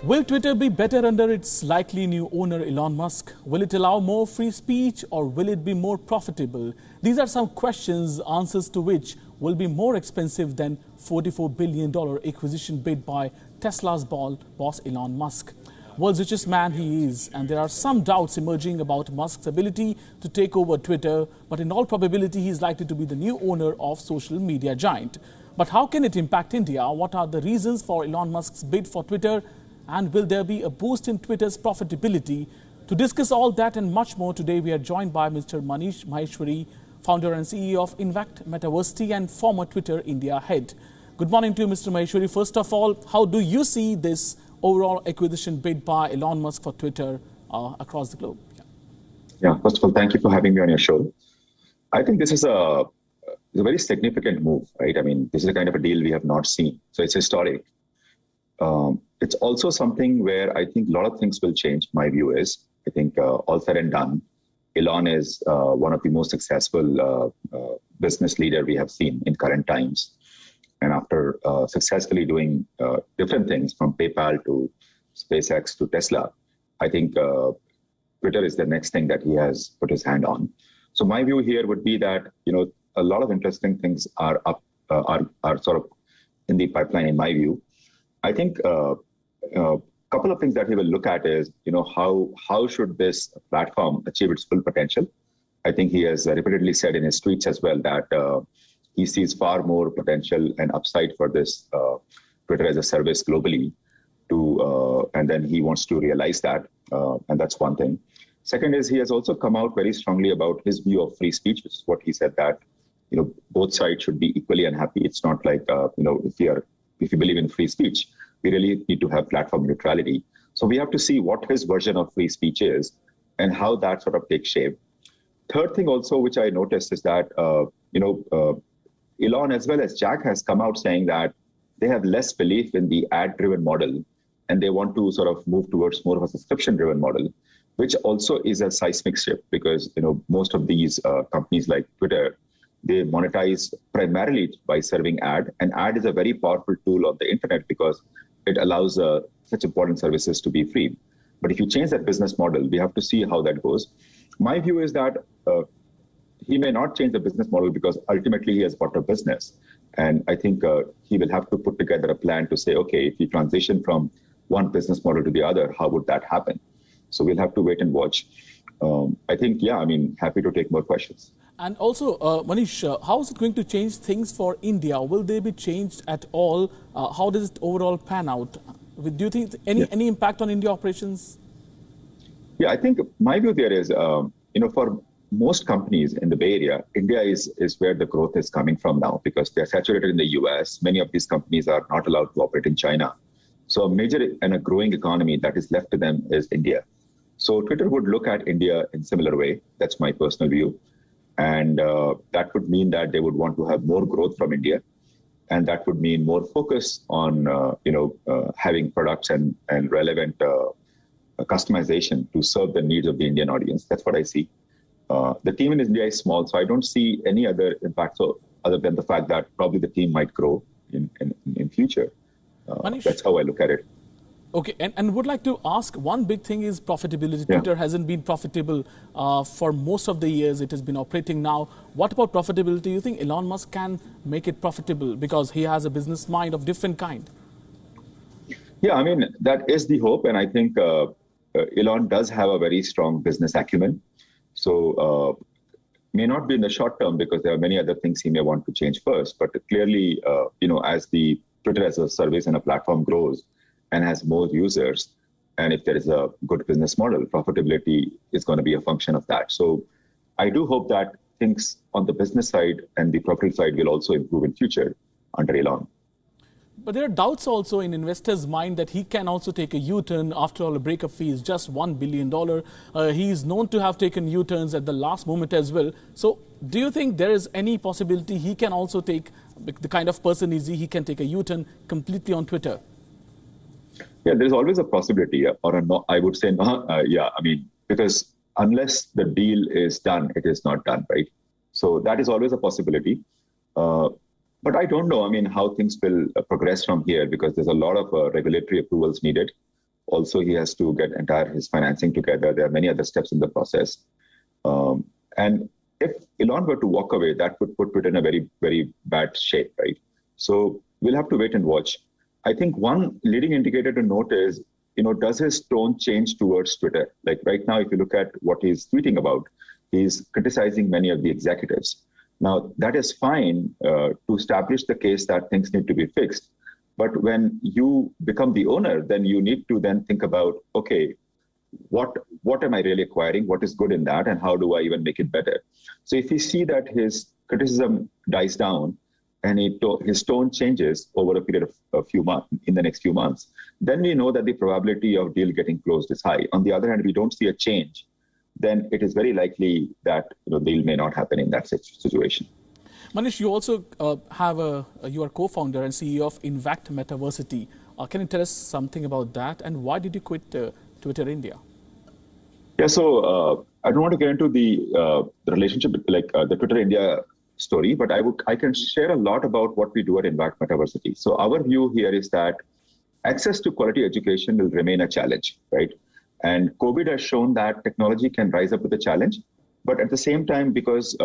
Will Twitter be better under its likely new owner Elon Musk? Will it allow more free speech or will it be more profitable? These are some questions, answers to which will be more expensive than $44 billion acquisition bid by Tesla's boss Elon Musk. World's richest man he is, and there are some doubts emerging about Musk's ability to take over Twitter, but in all probability he is likely to be the new owner of social media giant. But how can it impact India? What are the reasons for Elon Musk's bid for Twitter? And will there be a boost in Twitter's profitability? To discuss all that and much more, today we are joined by Mr. Manish Maheshwari, founder and CEO of Invacta Metaversity and former Twitter India head. Good morning to you, Mr. Maheshwari. First of all, how do you see this overall acquisition bid by Elon Musk for Twitter across the globe? Yeah, first of all, thank you for having me on your show. I think this is a very significant move, right? I mean, this is a kind of a deal we have not seen. So it's historic. It's also something where I think a lot of things will change. My view is, I think all said and done, Elon is one of the most successful business leader we have seen in current times. And after successfully doing different things from PayPal to SpaceX to Tesla, I think Twitter is the next thing that he has put his hand on. So my view here would be that, a lot of interesting things are sort of in the pipeline, in my view. I think a couple of things that we will look at is, how should this platform achieve its full potential? I think he has repeatedly said in his tweets as well that he sees far more potential and upside for this Twitter as a service globally, and then he wants to realize that, and that's one thing. Second is he has also come out very strongly about his view of free speech, which is what he said that both sides should be equally unhappy. It's not like if you believe in free speech, we really need to have platform neutrality. So we have to see what his version of free speech is and how that sort of takes shape. Third thing also, which I noticed is that, Elon as well as Jack has come out saying that they have less belief in the ad-driven model and they want to sort of move towards more of a subscription-driven model, which also is a seismic shift because, most of these companies like Twitter, they monetize primarily by serving ad, and ad is a very powerful tool on the internet because it allows such important services to be free. But if you change that business model, we have to see how that goes. My view is that he may not change the business model because ultimately he has bought a business. And I think he will have to put together a plan to say, okay, if you transition from one business model to the other, how would that happen? So we'll have to wait and watch. I think, happy to take more questions. And also, Manish, how is it going to change things for India? Will they be changed at all? How does it overall pan out? Do you think any impact on India operations? Yeah, I think my view there is, for most companies in the Bay Area, India is where the growth is coming from now because they're saturated in the US. Many of these companies are not allowed to operate in China. So a major and a growing economy that is left to them is India. So Twitter would look at India in similar way. That's my personal view. And that would mean that they would want to have more growth from India. And that would mean more focus on, having products and relevant customization to serve the needs of the Indian audience. That's what I see. The team in India is small, so I don't see any other impact other than the fact that probably the team might grow in future. That's how I look at it. Okay, and would like to ask, one big thing is profitability. Yeah. Twitter hasn't been profitable for most of the years it has been operating now. What about profitability? Do you think Elon Musk can make it profitable because he has a business mind of different kind? Yeah, I mean, that is the hope. And I think Elon does have a very strong business acumen. So may not be in the short term because there are many other things he may want to change first. But clearly, as the Twitter as a service and a platform grows, and has more users, and if there is a good business model, profitability is going to be a function of that. So I do hope that things on the business side and the property side will also improve in future under Elon. But there are doubts also in investors' mind that he can also take a U-turn. After all, a breakup fee is just $1 billion. He is known to have taken U-turns at the last moment as well. So do you think there is any possibility he can also take, the kind of person is he can take a U-turn completely on Twitter? Yeah, there's always a possibility, or a no, I would say no. Because unless the deal is done, it is not done, right? So that is always a possibility. But I don't know, how things will progress from here because there's a lot of regulatory approvals needed. Also, he has to get his financing together. There are many other steps in the process. And if Elon were to walk away, that would put Twitter in a very, very bad shape, right? So we'll have to wait and watch. I think one leading indicator to note is, does his tone change towards Twitter? Like right now, if you look at what he's tweeting about, he's criticizing many of the executives. Now, that is fine to establish the case that things need to be fixed. But when you become the owner, then you need to then think about, okay, what am I really acquiring? What is good in that? And how do I even make it better? So if you see that his criticism dies down and his tone changes over a period of a few months, in the next few months, then we know that the probability of deal getting closed is high. On the other hand, if we don't see a change, then it is very likely that deal may not happen in that situation. Manish, you also you are co-founder and CEO of Invact Metaversity. Can you tell us something about that, and why did you quit Twitter India? Yeah, so I don't want to get into the relationship, the Twitter India story, but I can share a lot about what we do at Invact Metaversity. So our view here is that access to quality education will remain a challenge, right? And COVID has shown that technology can rise up with the challenge. But at the same time, because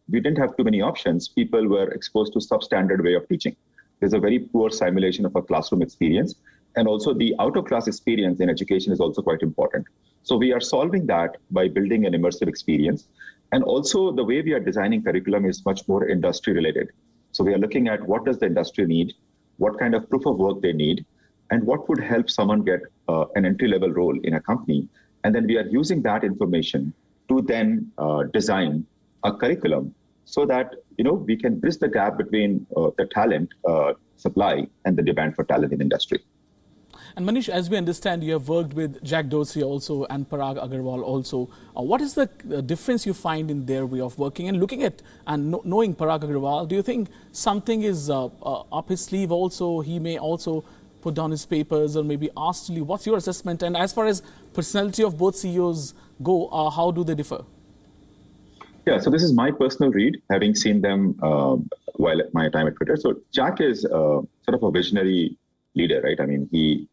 we didn't have too many options, people were exposed to substandard way of teaching. There's a very poor simulation of a classroom experience. And also the out-of-class experience in education is also quite important. So we are solving that by building an immersive experience. And also the way we are designing curriculum is much more industry related. So we are looking at what does the industry need, what kind of proof of work they need, and what would help someone get an entry-level role in a company. And then we are using that information to then design a curriculum so that we can bridge the gap between the talent supply and the demand for talent in industry. And Manish, as we understand, you have worked with Jack Dorsey also and Parag Agarwal also. What is the difference you find in their way of working? And looking at and knowing Parag Agarwal, do you think something is up his sleeve also? He may also put down his papers or maybe ask to leave. What's your assessment? And as far as personality of both CEOs go, how do they differ? Yeah, so this is my personal read, having seen them while at my time at Twitter. So Jack is sort of a visionary leader, right? I mean, he's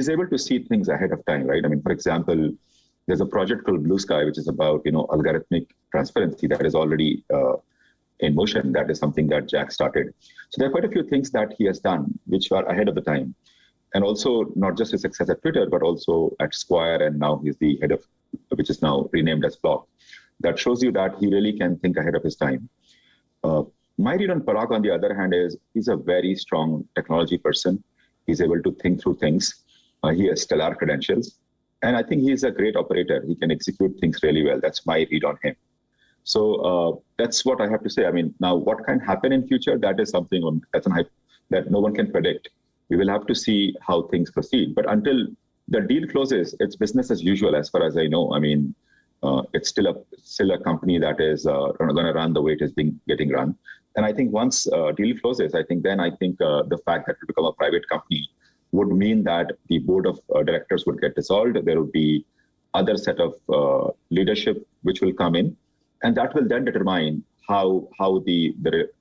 able to see things ahead of time, right? I mean, for example, there's a project called Blue Sky, which is about, algorithmic transparency that is already in motion. That is something that Jack started. So there are quite a few things that he has done, which are ahead of the time. And also not just his success at Twitter, but also at Square. And now he's the head of, which is now renamed as Block. That shows you that he really can think ahead of his time. My read on Parag, on the other hand, is he's a very strong technology person. He's able to think through things. He has stellar credentials. And I think he's a great operator. He can execute things really well. That's my read on him. So that's what I have to say. I mean, now what can happen in future, that is something that no one can predict. We will have to see how things proceed. But until the deal closes, it's business as usual, as far as I know. I mean, it's still a company that is going to run the way it is getting run. And I think once deal closes, I think the fact that it become a private company would mean that the board of directors would get dissolved. There would be other set of leadership which will come in, and that will then determine how the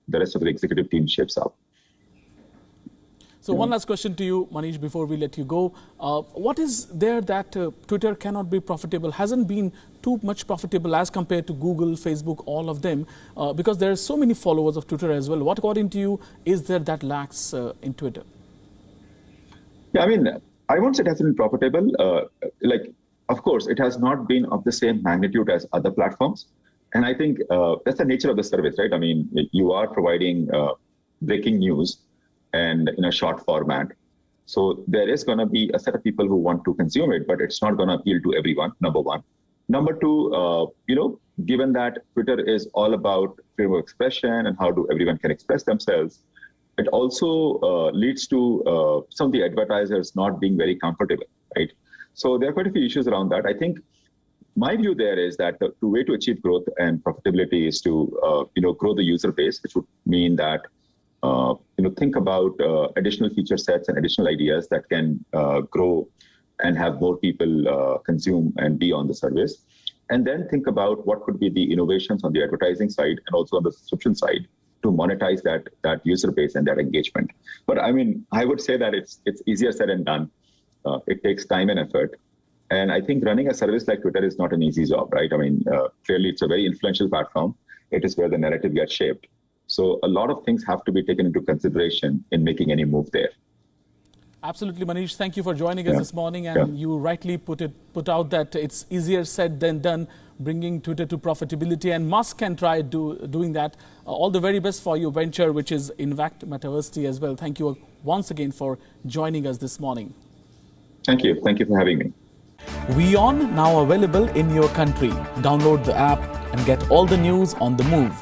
rest of the executive team shapes up. So one last question to you, Manish, before we let you go. What is there that Twitter cannot be profitable, hasn't been too much profitable as compared to Google, Facebook, all of them? Because there are so many followers of Twitter as well. What, according to you, is there that lacks in Twitter? Yeah, I mean, I won't say it hasn't been profitable. Of course, it has not been of the same magnitude as other platforms. And I think that's the nature of the service, right? I mean, you are providing breaking news and in a short format. So there is going to be a set of people who want to consume it, but it's not going to appeal to everyone, number one. Number two, given that Twitter is all about freedom of expression and how everyone can express themselves, it also leads to some of the advertisers not being very comfortable, right? So there are quite a few issues around that. I think my view there is that the way to achieve growth and profitability is to, grow the user base, which would mean that think about additional feature sets and additional ideas that can grow and have more people consume and be on the service. And then think about what could be the innovations on the advertising side and also on the subscription side to monetize that user base and that engagement. But I mean, I would say that it's easier said than done. It takes time and effort. And I think running a service like Twitter is not an easy job, right? I mean, clearly it's a very influential platform. It is where the narrative gets shaped. So a lot of things have to be taken into consideration in making any move there. Absolutely, Manish. Thank you for joining us this morning. And you rightly put out that it's easier said than done, bringing Twitter to profitability. And Musk can try doing that. All the very best for your venture, which is Invacta Metaversity as well. Thank you once again for joining us this morning. Thank you. Thank you for having me. WION now available in your country. Download the app and get all the news on the move.